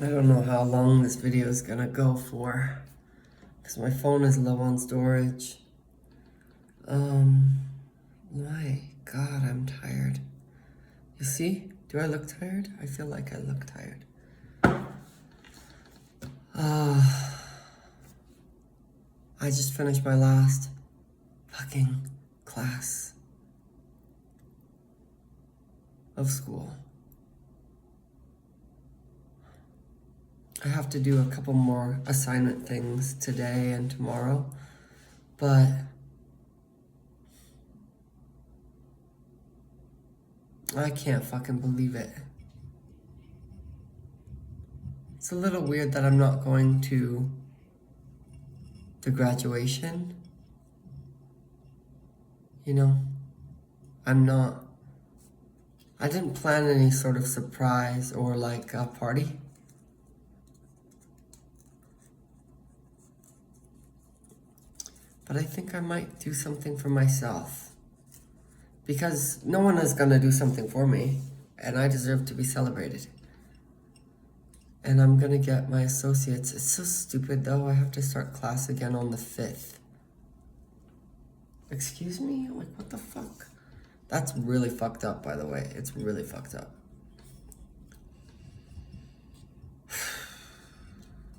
I don't know how long this video is gonna go for, because my phone is low on storage. My God, I'm tired. You see? Do I look tired? I feel like I look tired. I just finished my last fucking class of school. I have to do a couple more assignment things today and tomorrow, but I can't fucking believe it. It's a little weird that I'm not going to the graduation. You know, I didn't plan any sort of surprise or like a party. But I think I might do something for myself. Because no one is gonna do something for me, and I deserve to be celebrated. And I'm gonna get my associates. It's so stupid though, I have to start class again on the 5th. Excuse me? Like, what the fuck? That's really fucked up, by the way. It's really fucked up.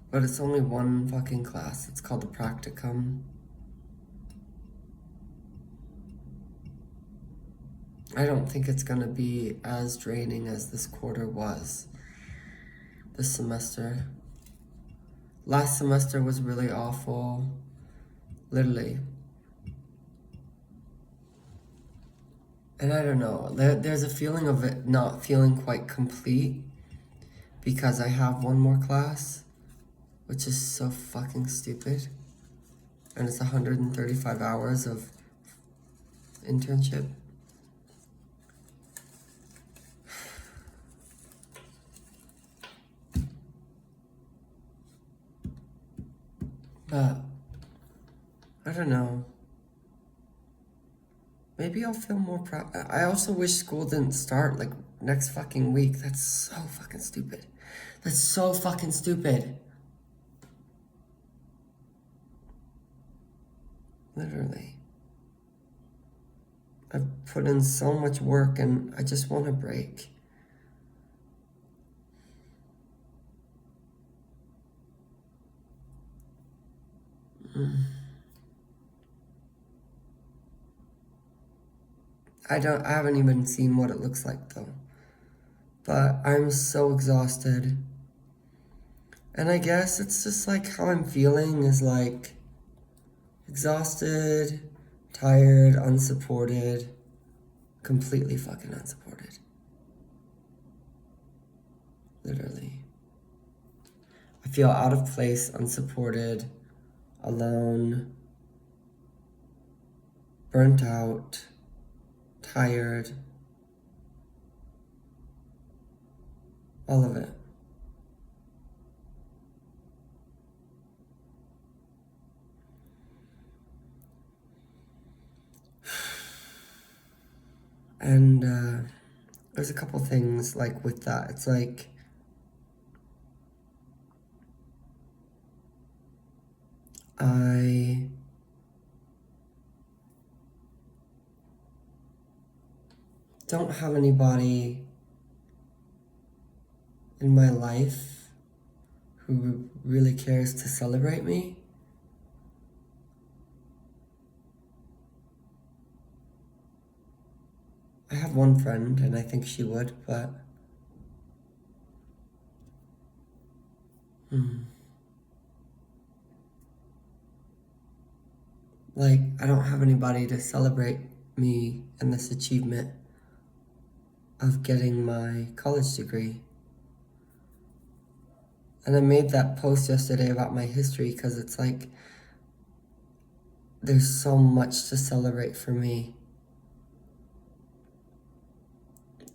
But it's only one fucking class. It's called the practicum. I don't think it's gonna be as draining as this quarter was. This semester. Last semester was really awful. Literally. And I don't know. There's a feeling of it not feeling quite complete because I have one more class, which is so fucking stupid. And it's 135 hours of internship. But I don't know. Maybe I'll feel more proud. I also wish school didn't start like next fucking week. That's so fucking stupid. That's so fucking stupid. Literally. I've put in so much work and I just want a break. I haven't even seen what it looks like though. But I'm so exhausted. And I guess it's just like how I'm feeling is like exhausted, tired, unsupported, completely fucking unsupported. Literally. I feel out of place, unsupported, alone, burnt out, tired, all of it. And there's a couple things like with that. It's like I don't have anybody in my life who really cares to celebrate me. I have one friend and I think she would, but like I don't have anybody to celebrate me and this achievement of getting my college degree. And I made that post yesterday about my history because it's like there's so much to celebrate for me.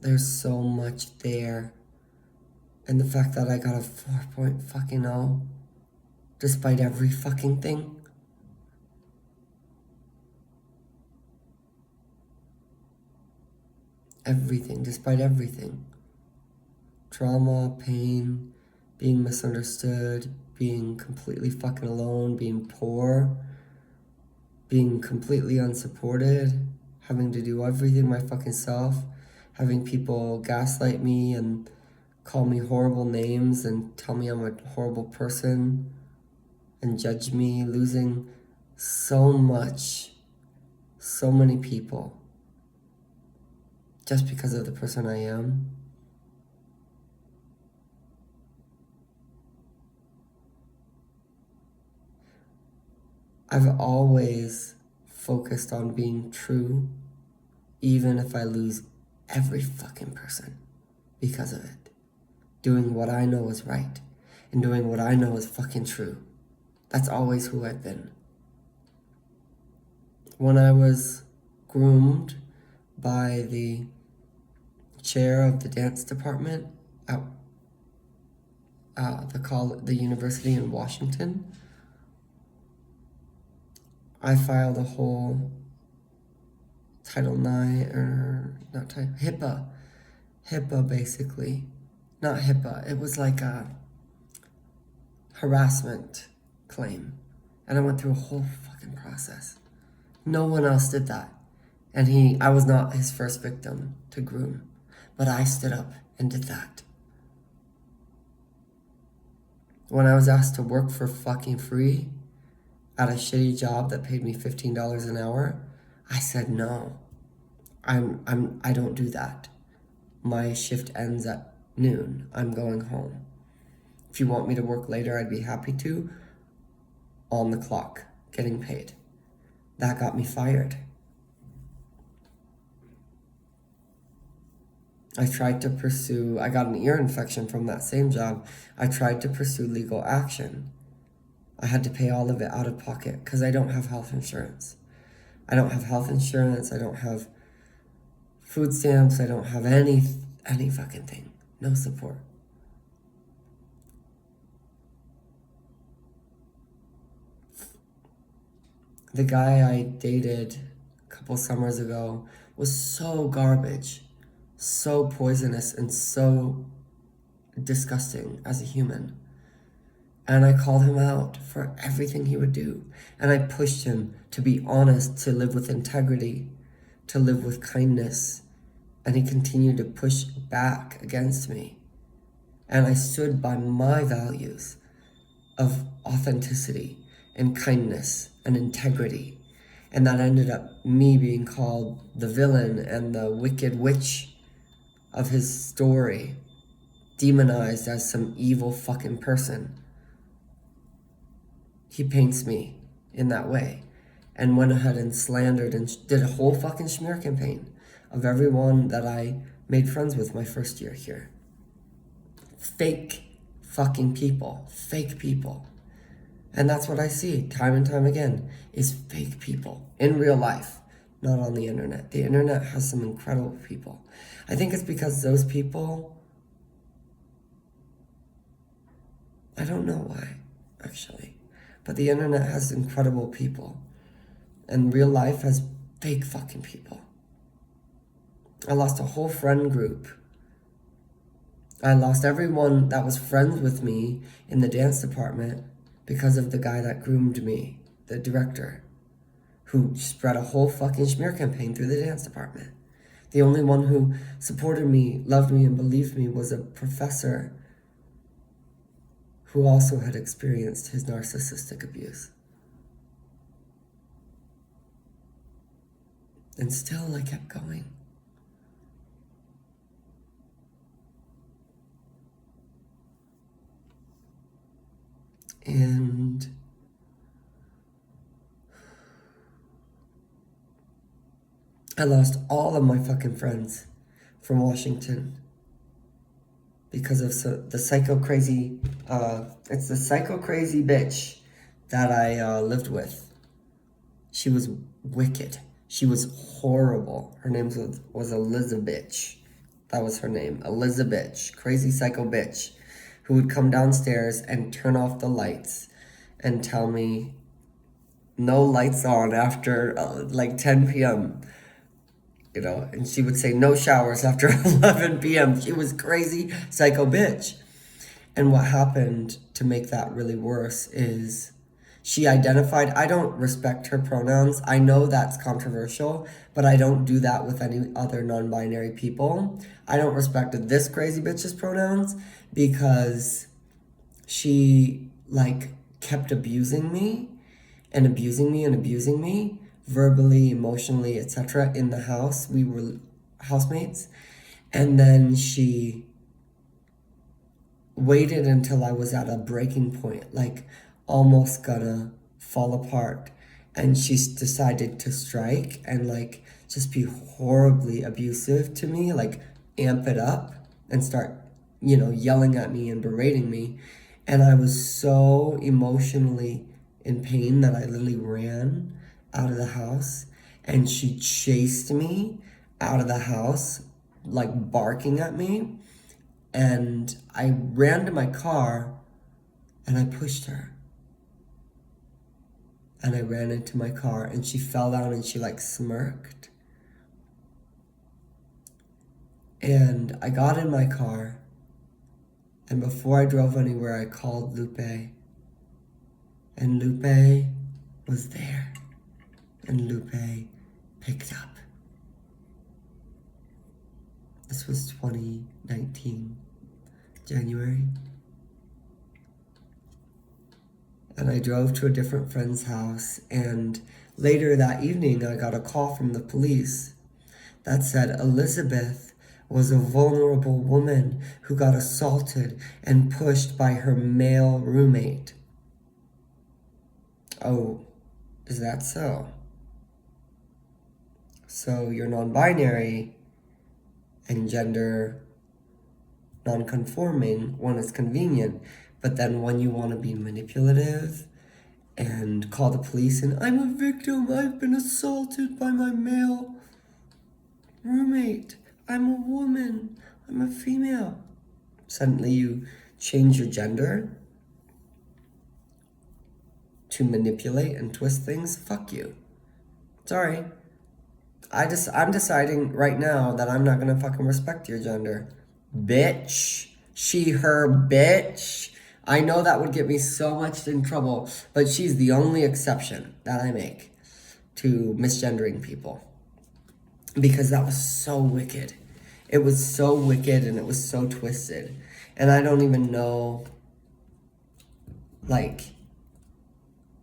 There's so much there. And the fact that I got a 4.0 despite every fucking thing. Everything, despite everything. Trauma, pain, being misunderstood, being completely fucking alone, being poor, being completely unsupported, having to do everything my fucking self, having people gaslight me and call me horrible names and tell me I'm a horrible person and judge me, losing so many people just because of the person I am. I've always focused on being true, even if I lose every fucking person because of it. Doing what I know is right and doing what I know is fucking true. That's always who I've been. When I was groomed by the chair of the dance department at the university in Washington, I filed a whole Title IX, or not HIPAA basically. Not HIPAA, it was like a harassment claim. And I went through a whole fucking process. No one else did that. And I was not his first victim to groom. But I stood up and did that. When I was asked to work for fucking free at a shitty job that paid me $15 an hour, I said no. I don't do that. My shift ends at noon. I'm going home. If you want me to work later, I'd be happy to. On the clock, getting paid. That got me fired. I got an ear infection from that same job. I tried to pursue legal action. I had to pay all of it out of pocket because I don't have health insurance. I don't have food stamps, I don't have any fucking thing. No support. The guy I dated a couple summers ago was so garbage, so poisonous, and so disgusting as a human. And I called him out for everything he would do. And I pushed him to be honest, to live with integrity, to live with kindness. And he continued to push back against me. And I stood by my values of authenticity and kindness and integrity. And that ended up me being called the villain and the wicked witch of his story, demonized as some evil fucking person. He paints me in that way and went ahead and slandered and did a whole fucking smear campaign of everyone that I made friends with my first year here. Fake fucking people. Fake people. And that's what I see time and time again, is fake people in real life, not on the internet. The internet has some incredible people. I think it's because those people, I don't know why, actually, but the internet has incredible people, and real life has fake fucking people. I lost a whole friend group. I lost everyone that was friends with me in the dance department because of the guy that groomed me, the director, who spread a whole fucking smear campaign through the dance department. The only one who supported me, loved me, and believed me was a professor who also had experienced his narcissistic abuse. And still I kept going. And I lost all of my fucking friends from Washington because of the psycho crazy, it's the psycho crazy bitch that I lived with. She was wicked. She was horrible. Her name was Elizabeth. That was her name, Elizabeth, crazy psycho bitch, who would come downstairs and turn off the lights and tell me no lights on after like 10 p.m., you know, and she would say no showers after 11 p.m. She was crazy psycho bitch. And what happened to make that really worse is she identified, I don't respect her pronouns. I know that's controversial, but I don't do that with any other non-binary people. I don't respect this crazy bitch's pronouns because she like kept abusing me and abusing me and abusing me verbally, emotionally, etc. in the house. We were housemates. And then she waited until I was at a breaking point, like almost gonna fall apart. And she decided to strike and like just be horribly abusive to me, like amp it up and start, yelling at me and berating me. And I was so emotionally in pain that I literally ran out of the house, and she chased me out of the house, like barking at me. And I ran to my car and I pushed her. And I ran into my car and she fell down and she like smirked. And I got in my car, and before I drove anywhere, I called Lupe. And Lupe was there. And Lupe picked up. This was 2019, January. And I drove to a different friend's house, and later that evening I got a call from the police that said Elizabeth was a vulnerable woman who got assaulted and pushed by her male roommate. Oh, is that so? So you're non-binary and gender non-conforming when it's convenient, but then when you want to be manipulative and call the police and I'm a victim, I've been assaulted by my male roommate, I'm a woman, I'm a female. Suddenly you change your gender to manipulate and twist things. Fuck you. Sorry. I'm deciding right now that I'm not gonna fucking respect your gender. Bitch. She, her, bitch. I know that would get me so much in trouble, but she's the only exception that I make to misgendering people. Because that was so wicked. It was so wicked and it was so twisted. And I don't even know, like,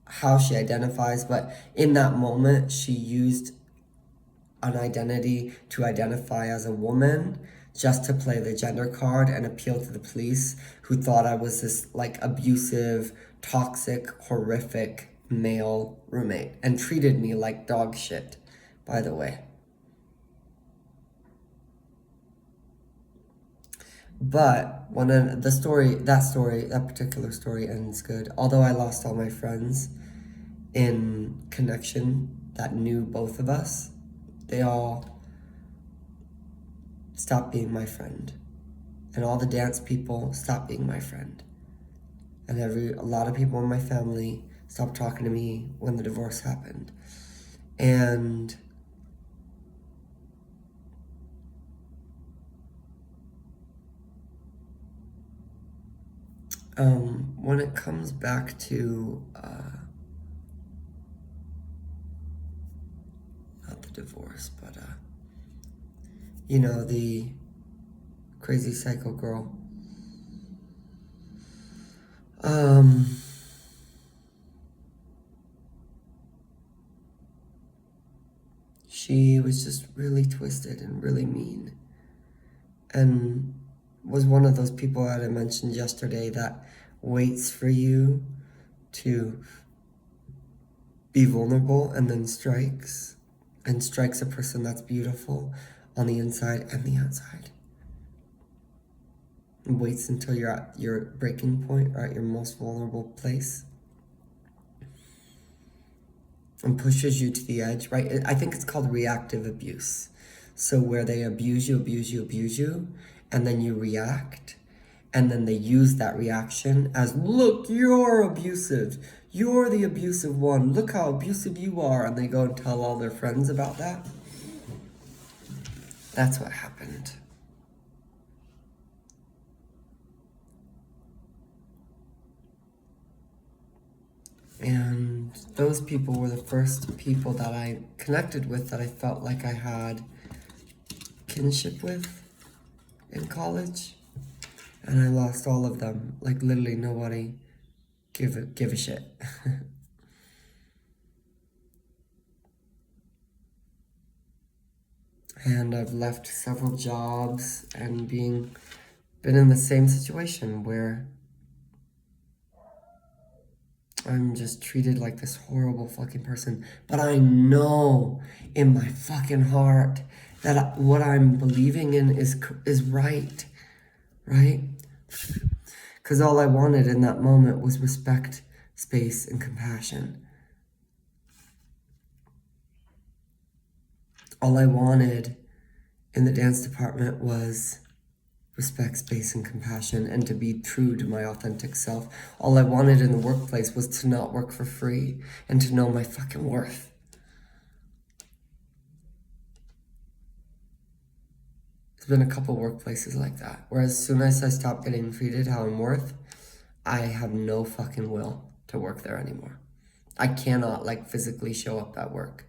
how she identifies, but in that moment, she used an identity to identify as a woman just to play the gender card and appeal to the police who thought I was this like abusive, toxic, horrific male roommate and treated me like dog shit, by the way. But when that particular story ends good, although I lost all my friends in connection that knew both of us, they all stopped being my friend. And all the dance people stopped being my friend. And a lot of people in my family stopped talking to me when the divorce happened. And when it comes back to not the divorce, but the crazy psycho girl. She was just really twisted and really mean, and was one of those people that I mentioned yesterday that waits for you to be vulnerable and then strikes a person that's beautiful on the inside and the outside. And waits until you're at your breaking point or at your most vulnerable place and pushes you to the edge, right? I think it's called reactive abuse. So where they abuse you, and then you react, and then they use that reaction as, look, you're abusive. You're the abusive one. Look how abusive you are. And they go and tell all their friends about that. That's what happened. And those people were the first people that I connected with, that I felt like I had kinship with in college. And I lost all of them. Like, literally nobody give a shit. And I've left several jobs and been in the same situation where I'm just treated like this horrible fucking person. But I know in my fucking heart that what I'm believing in is right, right? Because all I wanted in that moment was respect, space, and compassion. All I wanted in the dance department was respect, space, and compassion, and to be true to my authentic self. All I wanted in the workplace was to not work for free and to know my fucking worth. There's been a couple workplaces like that, where as soon as I stop getting treated how I'm worth, I have no fucking will to work there anymore. I cannot, like, physically show up at work.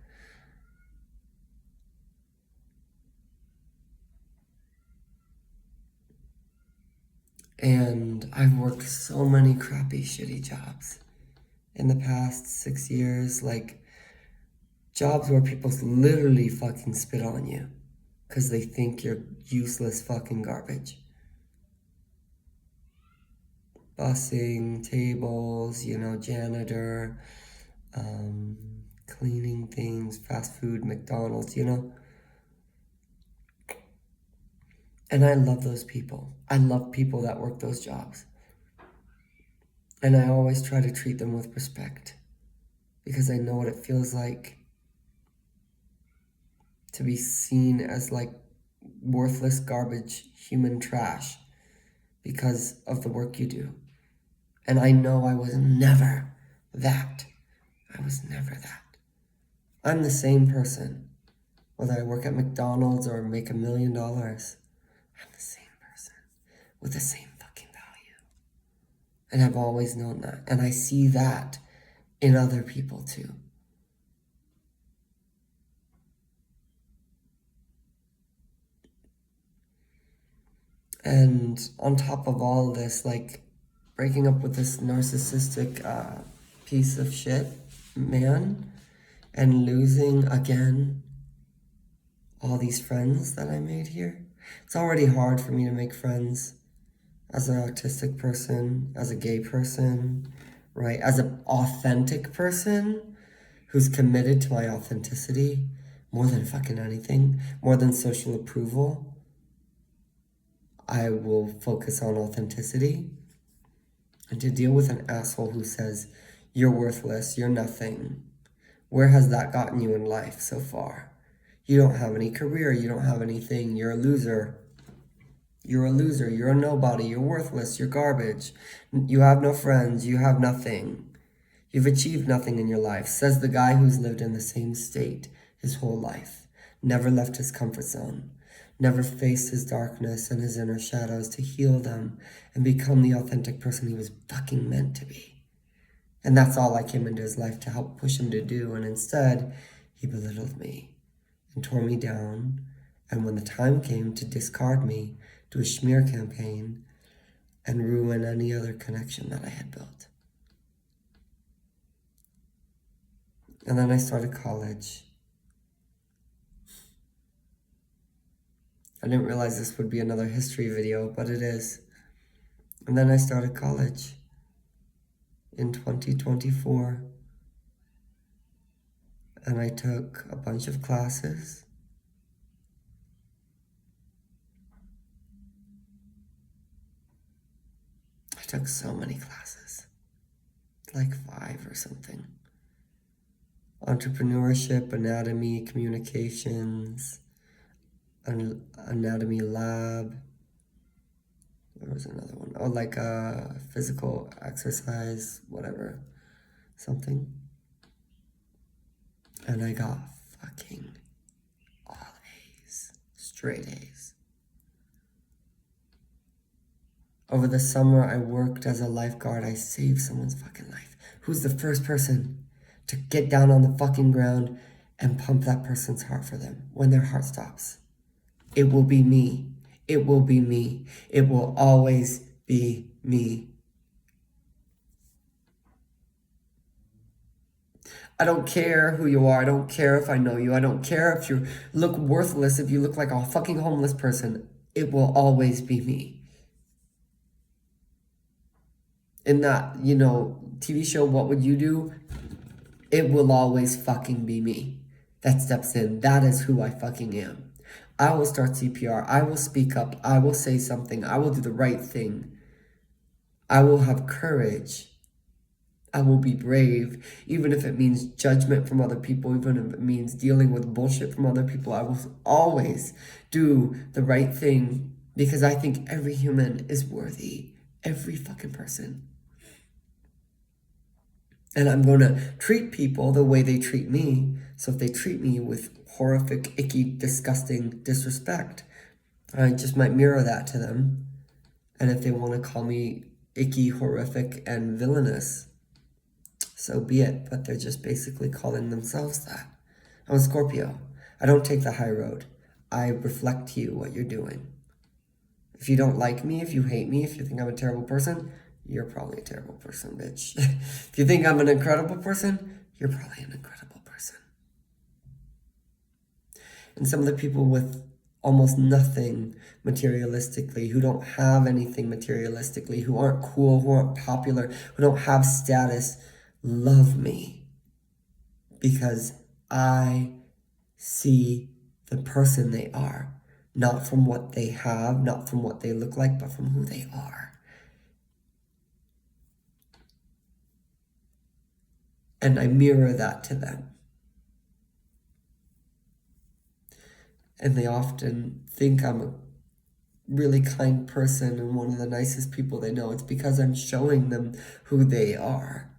And I've worked so many crappy, shitty jobs in the past 6 years, like jobs where people literally fucking spit on you because they think you're useless fucking garbage. Bussing, tables, janitor, cleaning things, fast food, McDonald's, And I love those people. I love people that work those jobs. And I always try to treat them with respect because I know what it feels like to be seen as like worthless garbage, human trash because of the work you do. And I know I was never that. I was never that. I'm the same person, whether I work at McDonald's or make $1 million. I'm the same person with the same fucking value. And I've always known that. And I see that in other people too. And on top of all of this, like breaking up with this narcissistic piece of shit man and losing again all these friends that I made here. It's already hard for me to make friends as an autistic person, as a gay person, right? As an authentic person who's committed to my authenticity more than fucking anything, more than social approval. I will focus on authenticity. And to deal with an asshole who says, you're worthless, you're nothing. Where has that gotten you in life so far? You don't have any career, you don't have anything, you're a loser. You're a loser, you're a nobody, you're worthless, you're garbage. You have no friends, you have nothing. You've achieved nothing in your life, says the guy who's lived in the same state his whole life, never left his comfort zone, never faced his darkness and his inner shadows to heal them and become the authentic person he was fucking meant to be. And that's all I came into his life to help push him to do, and instead, he belittled me and tore me down, and when the time came to discard me, do a smear campaign, and ruin any other connection that I had built. And then I started college. I didn't realize this would be another history video, but it is. And then I started college in 2024. And I took a bunch of classes. I took so many classes, like 5 or something. Entrepreneurship, anatomy, communications, anatomy lab. There was another one. Oh, like physical exercise, whatever, something. And I got fucking all A's, straight A's. Over the summer, I worked as a lifeguard. I saved someone's fucking life. Who's the first person to get down on the fucking ground and pump that person's heart for them when their heart stops? It will be me. It will be me. It will always be me. I don't care who you are. I don't care if I know you. I don't care if you look worthless, if you look like a fucking homeless person. It will always be me. In that, TV show, What Would You Do? It will always fucking be me that steps in. That is who I fucking am. I will start CPR. I will speak up. I will say something. I will do the right thing. I will have courage. I will be brave, even if it means judgment from other people, even if it means dealing with bullshit from other people. I will always do the right thing because I think every human is worthy. Every fucking person. And I'm going to treat people the way they treat me. So if they treat me with horrific, icky, disgusting disrespect, I just might mirror that to them. And if they want to call me icky, horrific, and villainous, so be it. But they're just basically calling themselves that. I'm a Scorpio. I don't take the high road. I reflect to you what you're doing. If you don't like me, if you hate me, if you think I'm a terrible person, you're probably a terrible person, bitch. If you think I'm an incredible person, you're probably an incredible person. And some of the people with almost nothing materialistically, who don't have anything materialistically, who aren't cool, who aren't popular, who don't have status, love me. Because I see the person they are. Not from what they have, not from what they look like, but from who they are. And I mirror that to them. And they often think I'm a really kind person and one of the nicest people they know. It's because I'm showing them who they are.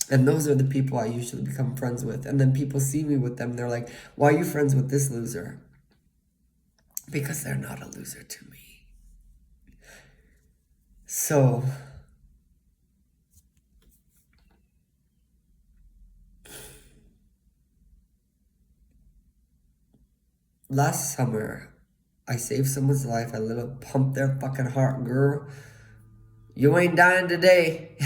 And those are the people I usually become friends with. And then people see me with them. They're like, why are you friends with this loser? Because they're not a loser to me. So last summer, I saved someone's life. I little pumped their fucking heart, girl. You ain't dying today.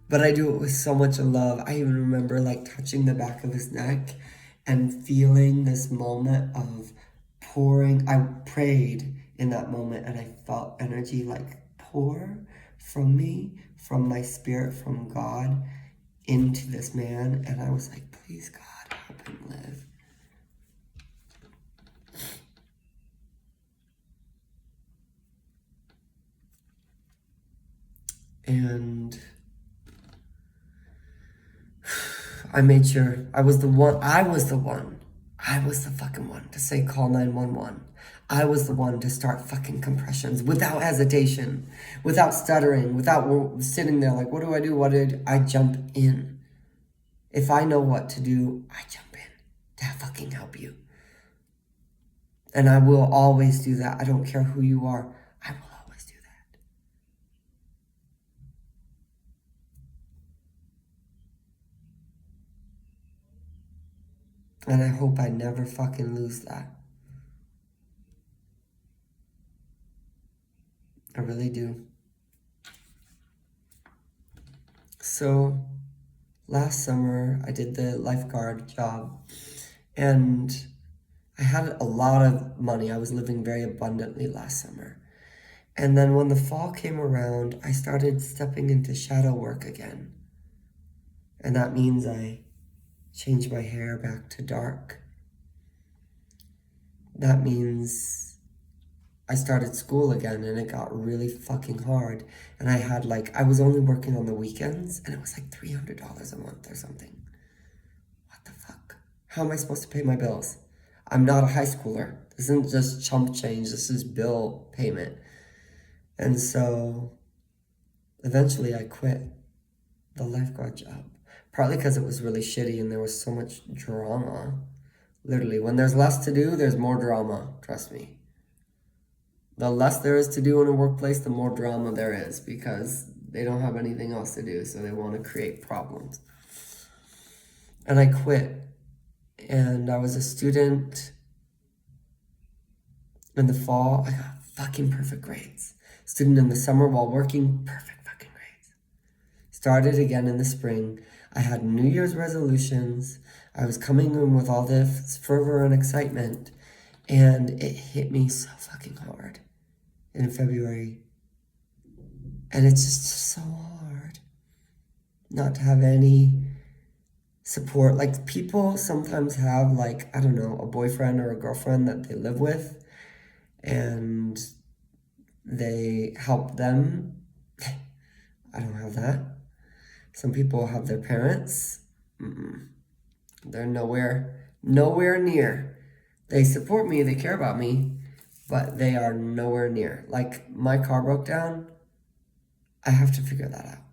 But I do it with so much love. I even remember touching the back of his neck and feeling this moment of pouring. I prayed in that moment and I felt energy pour from me, from my spirit, from God into this man. And I was like, please God, help him live. And I made sure I was the fucking one to say call 911. I was the one to start fucking compressions without hesitation, without stuttering, without sitting there like, what do I do? I jump in? If I know what to do, I jump in to fucking help you. And I will always do that. I don't care who you are. I will always do that. And I hope I never fucking lose that. I really do. So last summer, I did the lifeguard job. And I had a lot of money. I was living very abundantly last summer. And then when the fall came around, I started stepping into shadow work again. And that means I changed my hair back to dark. That means I started school again and it got really fucking hard. And I had I was only working on the weekends and it was $300 a month or something. What the fuck? How am I supposed to pay my bills? I'm not a high schooler. This isn't just chump change. This is bill payment. And so eventually I quit the lifeguard job. Partly because it was really shitty and there was so much drama. Literally, when there's less to do, there's more drama. Trust me. The less there is to do in a workplace, the more drama there is because they don't have anything else to do, so they want to create problems. And I quit. And I was a student in the fall. I got fucking perfect grades. Student in the summer while working, perfect fucking grades. Started again in the spring. I had New Year's resolutions. I was coming in with all this fervor and excitement. And it hit me so fucking hard in February. And it's just so hard not to have any support. Like, people sometimes have, like, I don't know, a boyfriend or a girlfriend that they live with, and they help them. I don't have that. Some people have their parents. They're nowhere near. They support me, they care about me, but they are nowhere near. Like, my car broke down, I have to figure that out.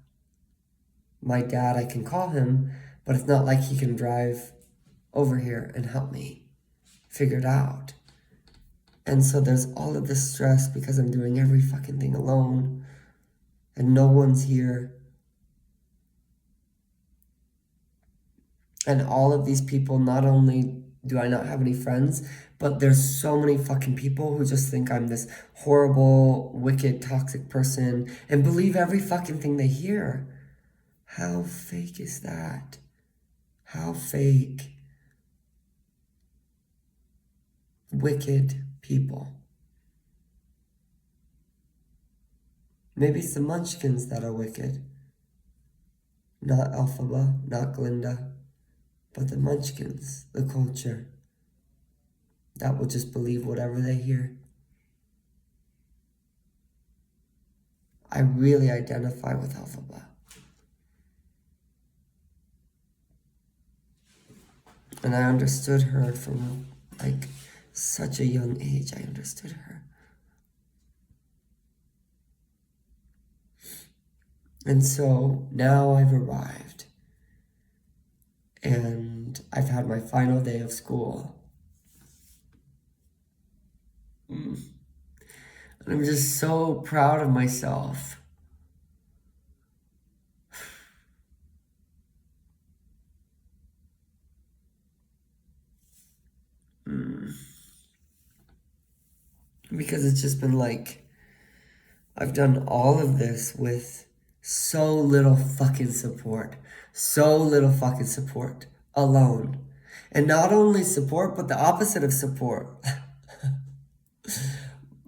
My dad, I can call him, but it's not like he can drive over here and help me figure it out. And so there's all of this stress because I'm doing every fucking thing alone and no one's here. And all of these people, not only do I not have any friends, but there's so many fucking people who just think I'm this horrible, wicked, toxic person and believe every fucking thing they hear. How fake is that? How fake. Wicked people. Maybe it's the Munchkins that are wicked. Not Elphaba, not Glinda, but the Munchkins, the culture, that will just believe whatever they hear. I really identify with Elphaba. And I understood her from, like, such a young age. I understood her. And so now I've arrived. And I've had my final day of school. And I'm just so proud of myself. Because it's just been like, I've done all of this with so little fucking support. So little fucking support. Alone. And not only support, but the opposite of support.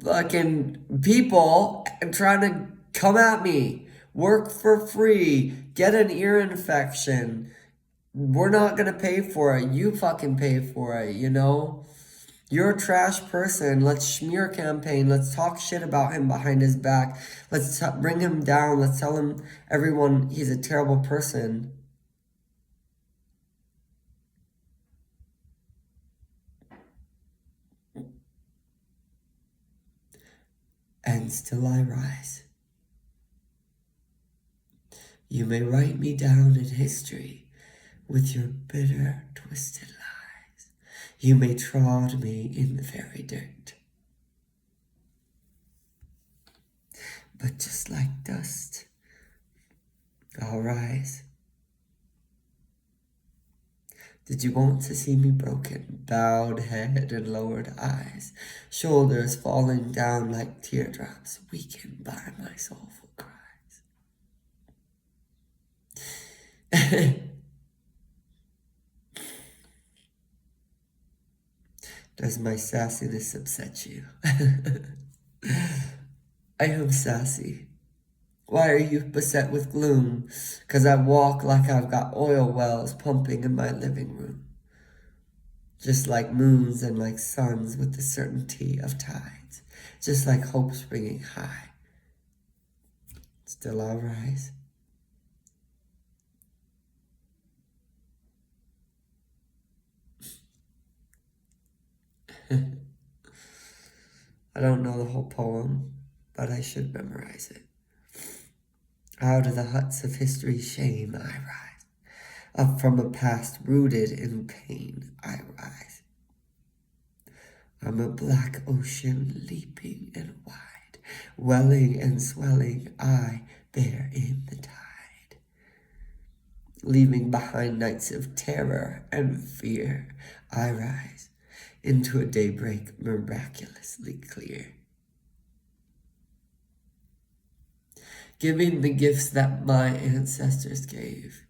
Fucking people trying to come at me. Work for free. Get an ear infection. We're not gonna pay for it. You fucking pay for it, you know? You're a trash person. Let's smear campaign. Let's talk shit about him behind his back. Let's bring him down. Let's tell him, everyone, he's a terrible person. And still I rise. You may write me down in history with your bitter, twisted lies. You may trod me in the very dirt. But just like dust, I'll rise. Did you want to see me broken, bowed head and lowered eyes, shoulders falling down like teardrops, weakened by my soulful cries? Does my sassiness upset you? I am sassy. Why are you beset with gloom? 'Cause I walk like I've got oil wells pumping in my living room. Just like moons and like suns with the certainty of tides. Just like hope springing high. Still I'll rise. I don't know the whole poem, but I should memorize it. Out of the huts of history's shame I rise. Up from a past rooted in pain I rise. I'm a black ocean leaping and wide, welling and swelling I there in the tide, leaving behind nights of terror and fear. I rise into a daybreak miraculously clear, giving the gifts that my ancestors gave.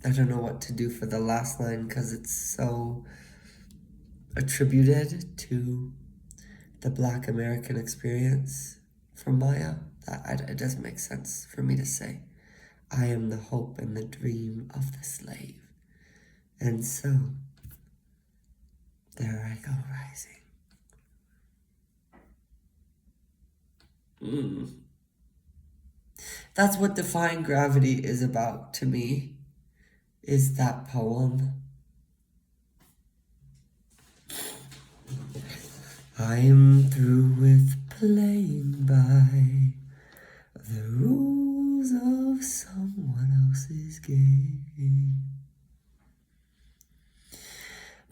I don't know what to do for the last line because it's so attributed to the Black American experience from Maya that it doesn't make sense for me to say, I am the hope and the dream of the slave. And so, there I go rising. That's what Defying Gravity is about to me, is that poem. I'm through with playing by the rules of someone else's game.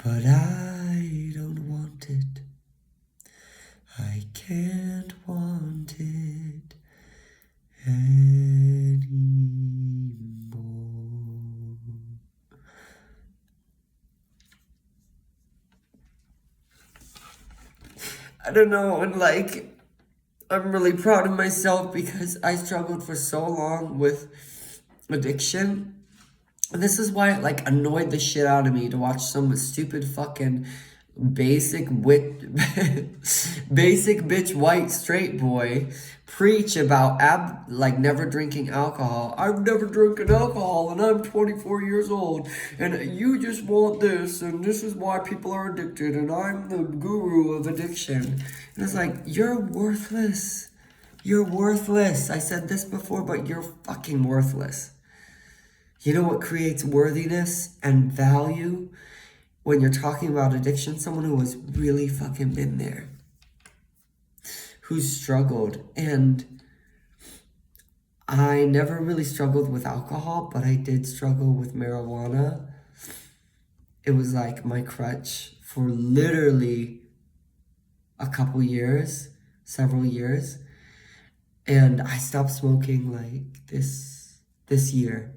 But I don't want it. I can't want it anymore. I don't know, and like, I'm really proud of myself because I struggled for so long with addiction. And this is why it like annoyed the shit out of me to watch some stupid fucking basic bitch white straight boy preach about like never drinking alcohol. I've never drinking alcohol and I'm 24 years old and you just want this and this is why people are addicted and I'm the guru of addiction. And it's like, you're worthless. You're worthless. I said this before, but you're fucking worthless. You know what creates worthiness and value when you're talking about addiction? Someone who has really fucking been there, who's struggled. And I never really struggled with alcohol, but I did struggle with marijuana. It was like my crutch for literally a couple years, several years. And I stopped smoking like this year.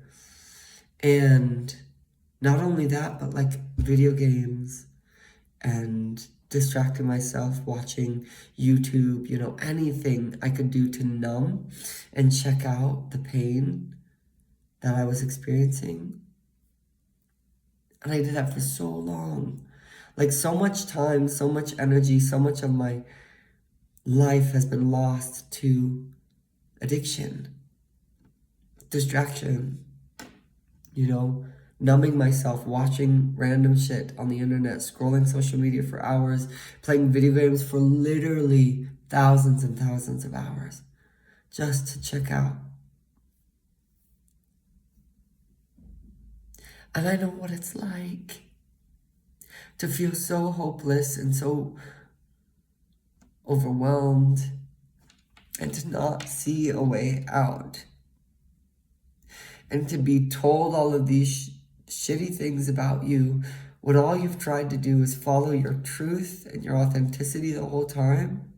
And not only that, but like video games and distracting myself, watching YouTube, you know, anything I could do to numb and check out the pain that I was experiencing. And I did that for so long. Like so much time, so much energy, so much of my life has been lost to addiction, distraction, you know, numbing myself, watching random shit on the internet, scrolling social media for hours, playing video games for literally thousands and thousands of hours just to check out. And I know what it's like to feel so hopeless and so overwhelmed and to not see a way out. And to be told all of these shitty things about you when all you've tried to do is follow your truth and your authenticity the whole time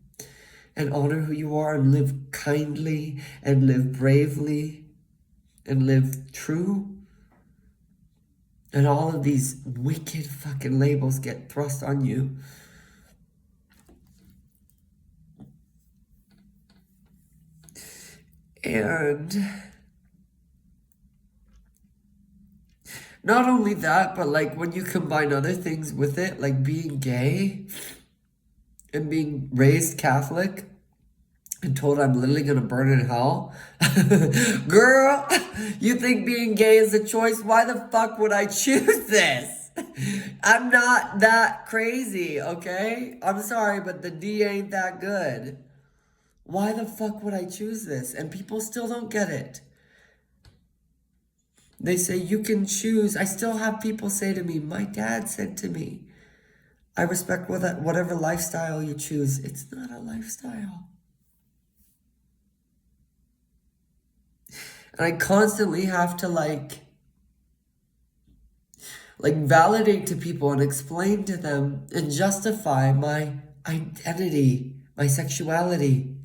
and honor who you are and live kindly and live bravely and live true. And all of these wicked fucking labels get thrust on you. And not only that, but like when you combine other things with it, like being gay and being raised Catholic and told I'm literally gonna burn in hell. Girl, you think being gay is a choice? Why the fuck would I choose this? I'm not that crazy, okay? I'm sorry, but the D ain't that good. Why the fuck would I choose this? And people still don't get it. They say you can choose. I still have people say to me, my dad said to me, I respect whatever lifestyle you choose. It's not a lifestyle. And I constantly have to like validate to people and explain to them and justify my identity, my sexuality.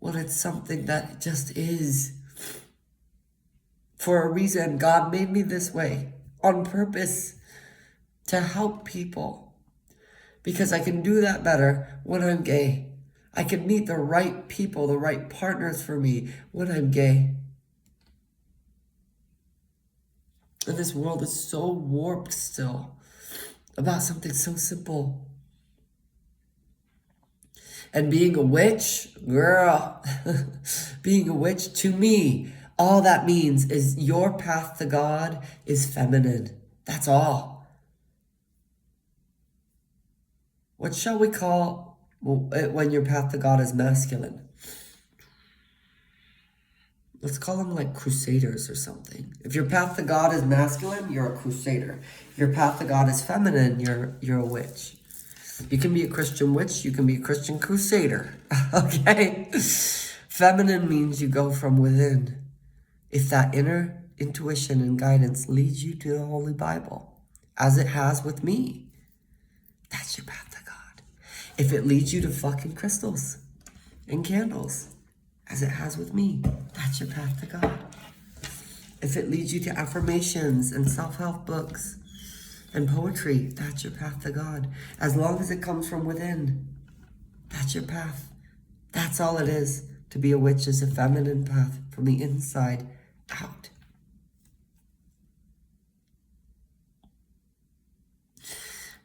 When it's something that just is. For a reason, God made me this way on purpose to help people. Because I can do that better when I'm gay. I can meet the right people, the right partners for me when I'm gay. And this world is so warped still about something so simple. And being a witch, girl, being a witch to me, all that means is your path to God is feminine. That's all. What shall we call when your path to God is masculine? Let's call them like crusaders or something. If your path to God is masculine, you're a crusader. If your path to God is feminine, you're a witch. You can be a Christian witch, you can be a Christian crusader. Okay? Feminine means you go from within. If that inner intuition and guidance leads you to the Holy Bible, as it has with me, that's your path to God. If it leads you to fucking crystals and candles, as it has with me, that's your path to God. If it leads you to affirmations and self-help books and poetry, that's your path to God. As long as it comes from within, that's your path. That's all it is. To be a witch is a feminine path from the inside out.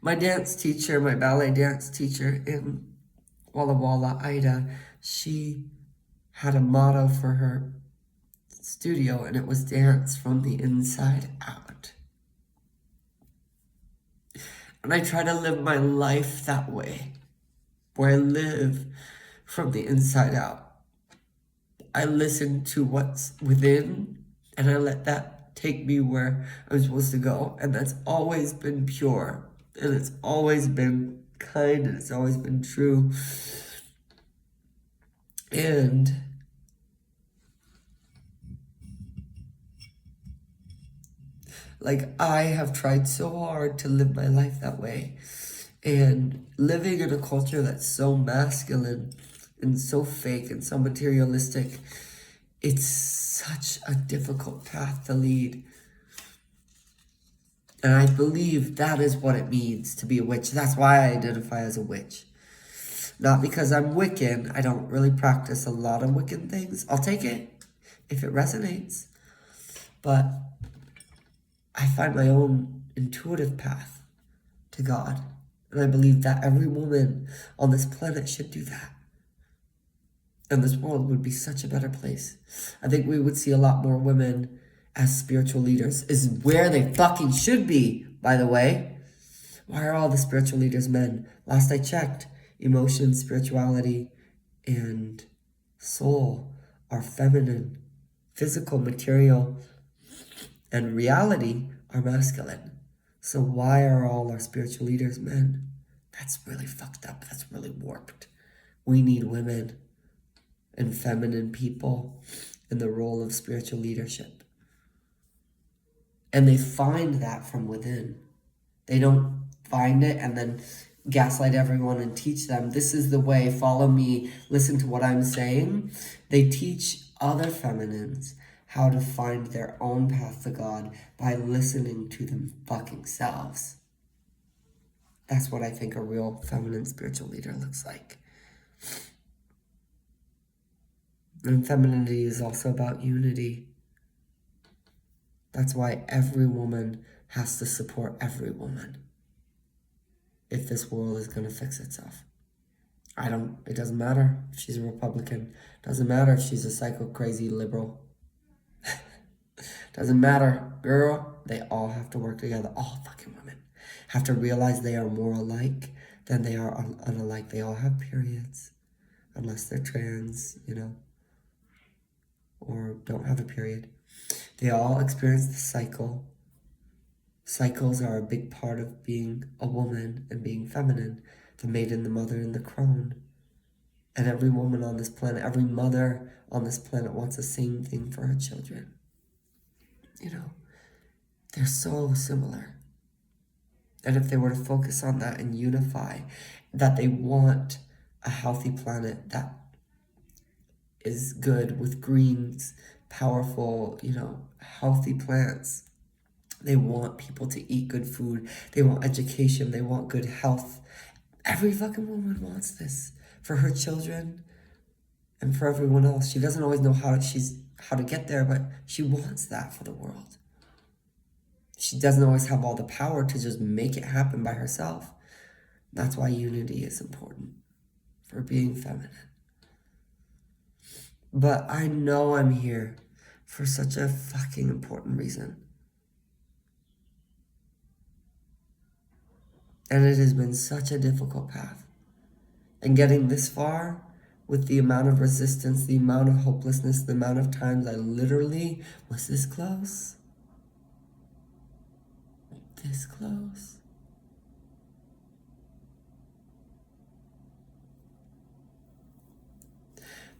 My dance teacher, my ballet dance teacher in Walla Walla, Ida, she had a motto for her studio, and it was dance from the inside out. And I try to live my life that way, where I live from the inside out. I listen to what's within, and I let that take me where I'm supposed to go. And that's always been pure, and it's always been kind, and it's always been true. And like, I have tried so hard to live my life that way. And living in a culture that's so masculine and so fake and so materialistic, it's such a difficult path to lead. And I believe that is what it means to be a witch. That's why I identify as a witch. Not because I'm Wiccan. I don't really practice a lot of Wiccan things. I'll take it if it resonates. But I find my own intuitive path to God. And I believe that every woman on this planet should do that. And this world would be such a better place. I think we would see a lot more women as spiritual leaders, is where they fucking should be, by the way. Why are all the spiritual leaders men? Last I checked, emotion, spirituality, and soul are feminine. Physical, material, and reality are masculine. So why are all our spiritual leaders men? That's really fucked up. That's really warped. We need women and feminine people in the role of spiritual leadership. And they find that from within. They don't find it and then gaslight everyone and teach them, this is the way, follow me, listen to what I'm saying. They teach other feminines how to find their own path to God by listening to them fucking selves. That's what I think a real feminine spiritual leader looks like. And femininity is also about unity. That's why every woman has to support every woman if this world is going to fix itself. It doesn't matter if she's a Republican. Doesn't matter if she's a psycho crazy liberal. Doesn't matter, girl. They all have to work together. All fucking women have to realize they are more alike than they are unalike. They all have periods, unless they're trans, or don't have a period. They all experience the cycle. Cycles are a big part of being a woman and being feminine. The maiden, the mother, and the crone. And every woman on this planet, every mother on this planet wants the same thing for her children. You know, they're so similar. And if they were to focus on that and unify, that they want a healthy planet that is good with greens, powerful, healthy plants. They want people to eat good food. They want education. They want good health. Every fucking woman wants this for her children and for everyone else. She doesn't always know how to get there, but she wants that for the world. She doesn't always have all the power to just make it happen by herself. That's why unity is important for being feminine. But I know I'm here for such a fucking important reason. And it has been such a difficult path. And getting this far with the amount of resistance, the amount of hopelessness, the amount of times I literally was this close. This close.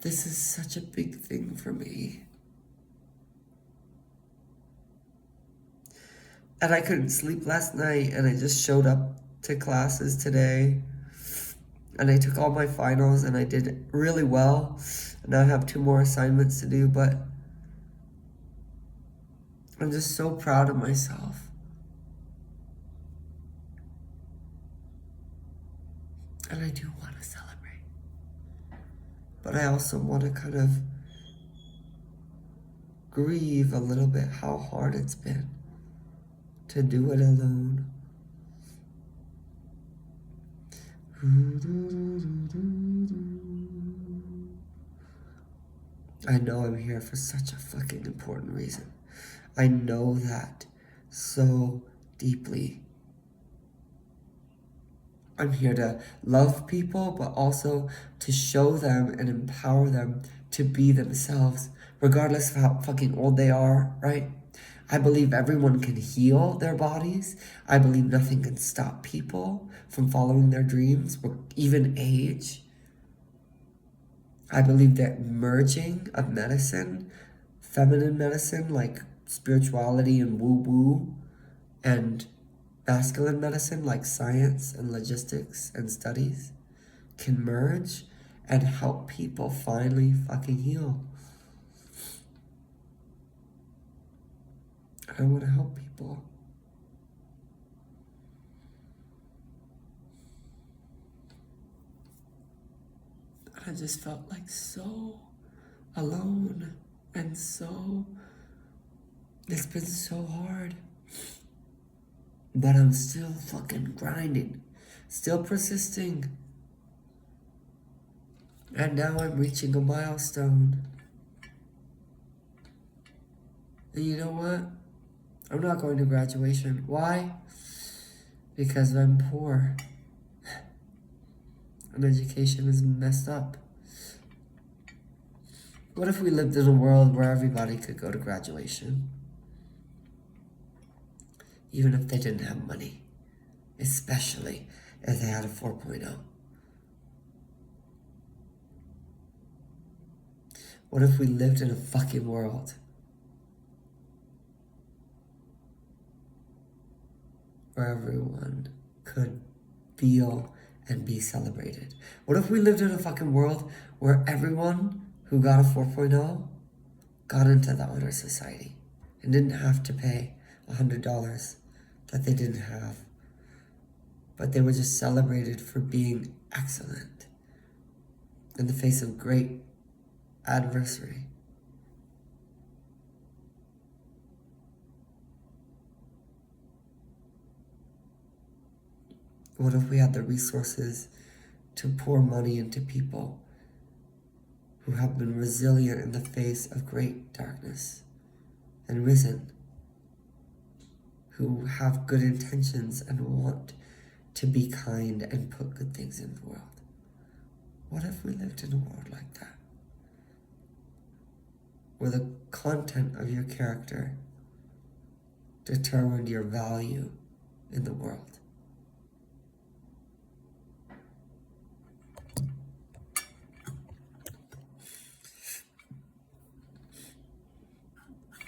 This is such a big thing for me. And I couldn't sleep last night, and I just showed up to classes today. And I took all my finals, and I did really well. And I have 2 more assignments to do, but I'm just so proud of myself. And I do want to celebrate. But I also want to kind of grieve a little bit how hard it's been to do it alone. I know I'm here for such a fucking important reason. I know that so deeply. I'm here to love people, but also to show them and empower them to be themselves, regardless of how fucking old they are, right? I believe everyone can heal their bodies. I believe nothing can stop people from following their dreams, even age. I believe that merging of medicine, feminine medicine like spirituality and woo-woo, and masculine medicine like science and logistics and studies can merge and help people finally fucking heal. I want to help people. I just felt like so alone and it's been so hard. But I'm still fucking grinding, still persisting. And now I'm reaching a milestone. And you know what? I'm not going to graduation. Why? Because I'm poor. And education is messed up. What if we lived in a world where everybody could go to graduation? Even if they didn't have money. Especially if they had a 4.0. What if we lived in a fucking world where everyone could feel and be celebrated? What if we lived in a fucking world where everyone who got a 4.0 got into the honor society and didn't have to pay $100 that they didn't have, but they were just celebrated for being excellent in the face of great adversity? What if we had the resources to pour money into people who have been resilient in the face of great darkness and risen, who have good intentions and want to be kind and put good things in the world? What if we lived in a world like that, where the content of your character determined your value in the world?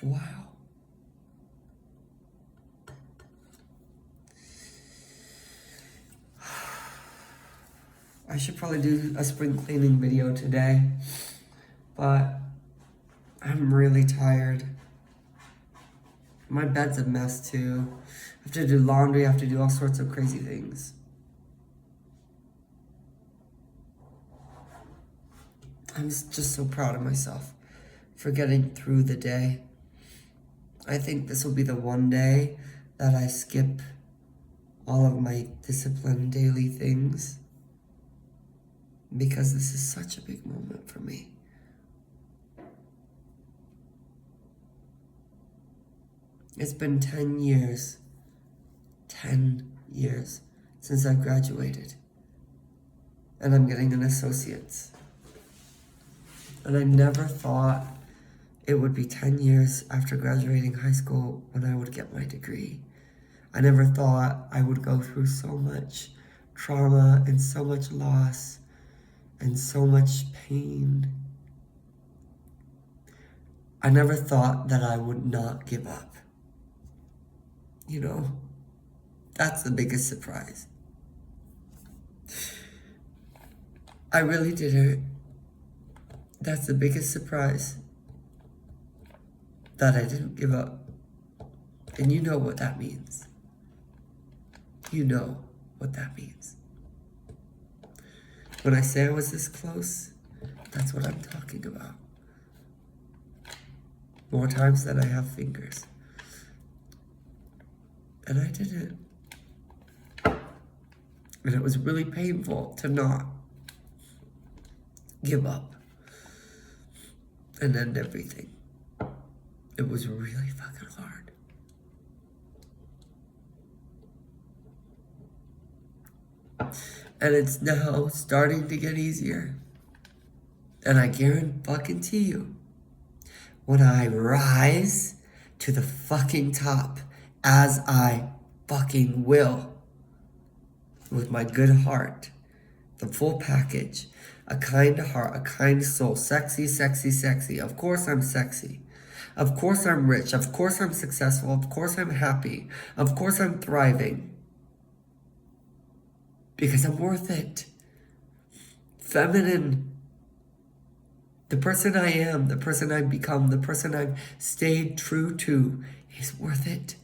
Wow. I should probably do a spring cleaning video today, but I'm really tired. My bed's a mess too. I have to do laundry, I have to do all sorts of crazy things. I'm just so proud of myself for getting through the day. I think this will be the one day that I skip all of my disciplined daily things, because this is such a big moment for me. It's been 10 years since I graduated, and I'm getting an associate's. And I never thought it would be 10 years after graduating high school when I would get my degree. I never thought I would go through so much trauma and so much loss and so much pain. I never thought that I would not give up. You know, that's the biggest surprise. I really didn't. That's the biggest surprise, that I didn't give up. And you know what that means. You know what that means. When I say I was this close, that's what I'm talking about. More times than I have fingers. And I didn't. And it was really painful to not give up and end everything. It was really fucking hard. And it's now starting to get easier. And I guarantee you, when I rise to the fucking top, as I fucking will, with my good heart, the full package, a kind heart, a kind soul, sexy, sexy, sexy. Of course I'm sexy. Of course I'm rich. Of course I'm successful. Of course I'm happy. Of course I'm thriving. Because I'm worth it. Feminine. The person I am, the person I've become, the person I've stayed true to is worth it.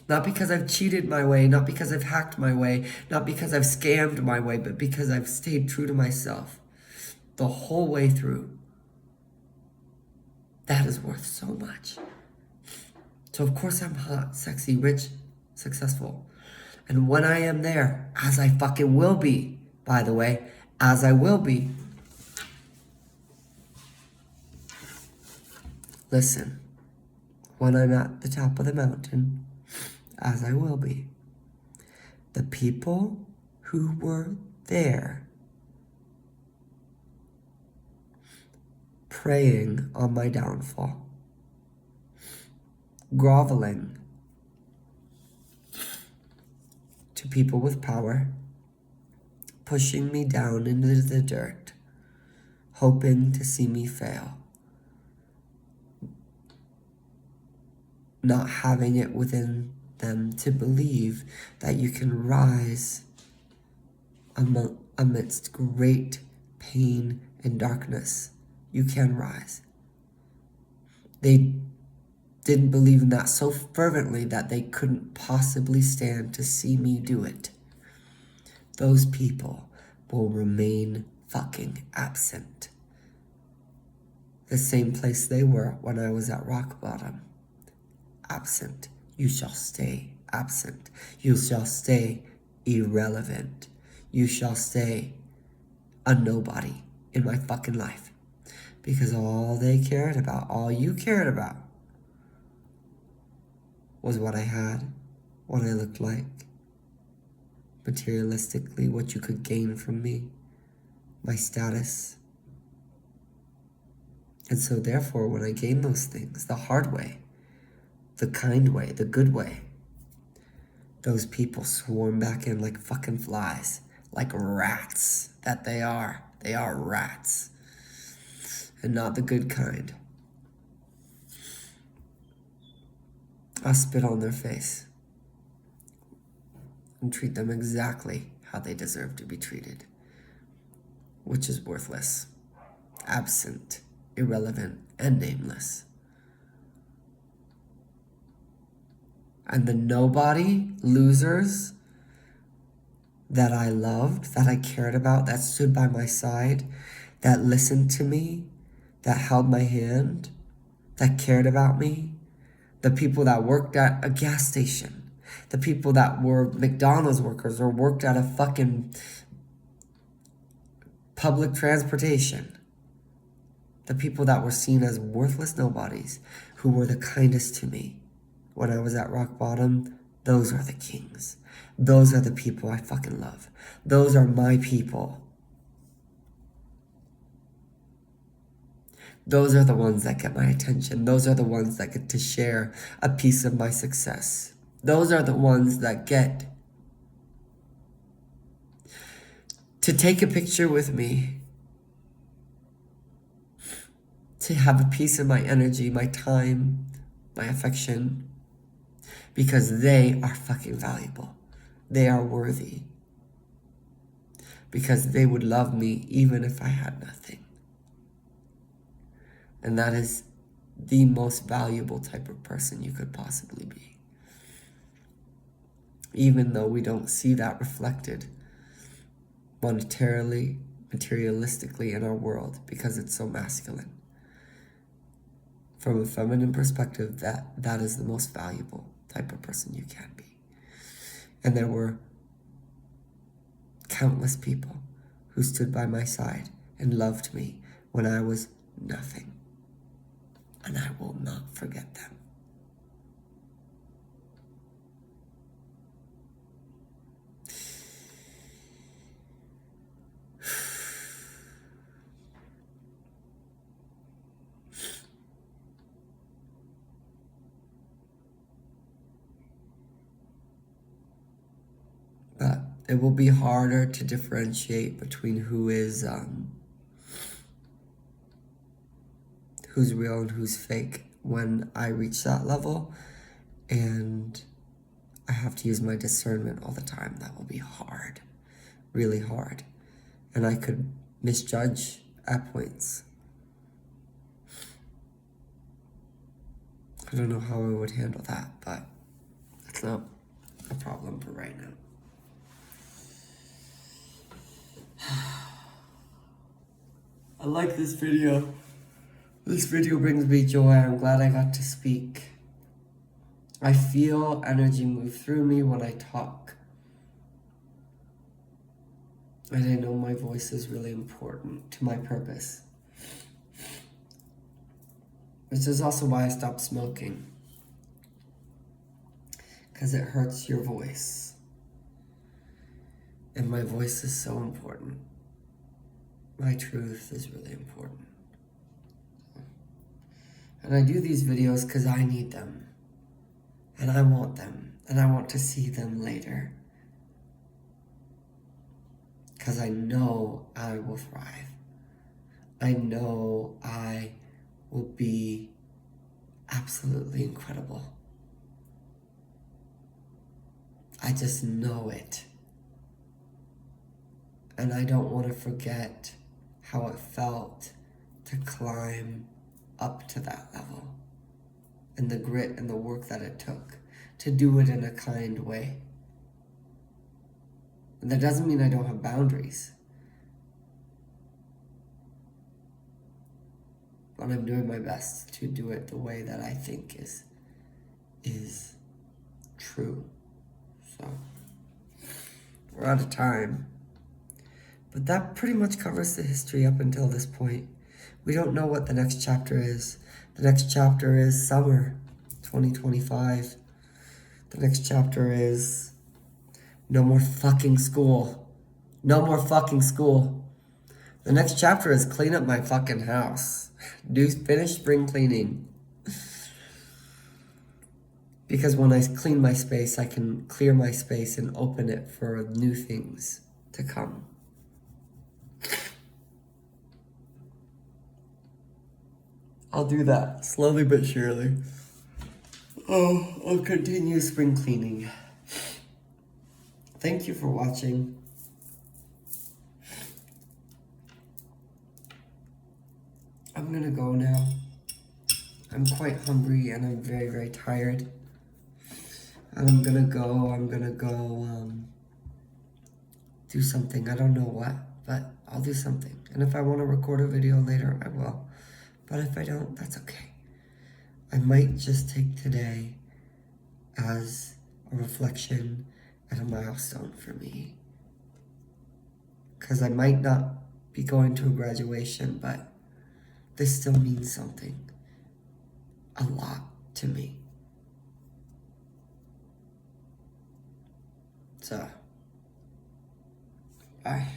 Not because I've cheated my way, not because I've hacked my way, not because I've scammed my way, but because I've stayed true to myself the whole way through. That is worth so much. So of course I'm hot, sexy, rich, successful. And when I am there, as I fucking will be, by the way, as I will be. Listen, when I'm at the top of the mountain, as I will be, the people who were there preying on my downfall, groveling to people with power, pushing me down into the dirt, hoping to see me fail, not having it within them to believe that you can rise amidst great pain and darkness. You can rise. They didn't believe in that so fervently that they couldn't possibly stand to see me do it. Those people will remain fucking absent. The same place they were when I was at rock bottom. Absent. You shall stay absent. You shall stay irrelevant. You shall stay a nobody in my fucking life. Because all they cared about, all you cared about, was what I had, what I looked like, materialistically, what you could gain from me, my status. And so therefore, when I gained those things the hard way, the kind way, the good way, those people swarm back in like fucking flies, like rats that they are. They are rats, and not the good kind. I'll spit on their face and treat them exactly how they deserve to be treated, which is worthless, absent, irrelevant, and nameless. And the nobody losers that I loved, that I cared about, that stood by my side, that listened to me, that held my hand, that cared about me, the people that worked at a gas station, the people that were McDonald's workers or worked at a fucking public transportation, the people that were seen as worthless nobodies who were the kindest to me when I was at rock bottom, those are the kings. Those are the people I fucking love. Those are my people. Those are the ones that get my attention. Those are the ones that get to share a piece of my success. Those are the ones that get to take a picture with me, to have a piece of my energy, my time, my affection, because they are fucking valuable. They are worthy. Because they would love me even if I had nothing. And that is the most valuable type of person you could possibly be. Even though we don't see that reflected monetarily, materialistically in our world because it's so masculine. From a feminine perspective, that is the most valuable type of person you can be. And there were countless people who stood by my side and loved me when I was nothing. And I will not forget them. But it will be harder to differentiate between who's real and who's fake when I reach that level, and I have to use my discernment all the time. That will be hard, really hard, and I could misjudge at points. I don't know how I would handle that, but it's not a problem for right now. I like this video. This video brings me joy. I'm glad I got to speak. I feel energy move through me when I talk. And I know my voice is really important to my purpose. This is also why I stopped smoking. Because it hurts your voice. And my voice is so important. My truth is really important. And I do these videos because I need them. And I want them. And I want to see them later. Because I know I will thrive. I know I will be absolutely incredible. I just know it. And I don't want to forget how it felt to climb up to that level. And the grit and the work that it took to do it in a kind way. And that doesn't mean I don't have boundaries. But I'm doing my best to do it the way that I think is true. So, we're out of time. But that pretty much covers the history up until this point. We don't know what the next chapter is. The next chapter is summer 2025. The next chapter is no more fucking school. No more fucking school. The next chapter is clean up my fucking house. Finish spring cleaning. Because when I clean my space, I can clear my space and open it for new things to come. I'll do that slowly but surely. Oh, I'll continue spring cleaning. Thank you for watching. I'm gonna go now. I'm quite hungry and I'm very, very tired. And I'm gonna go do something. I don't know what, but I'll do something. And if I want to record a video later, I will. But if I don't, that's okay. I might just take today as a reflection and a milestone for me. Because I might not be going to a graduation, but this still means something. A lot to me. So, bye.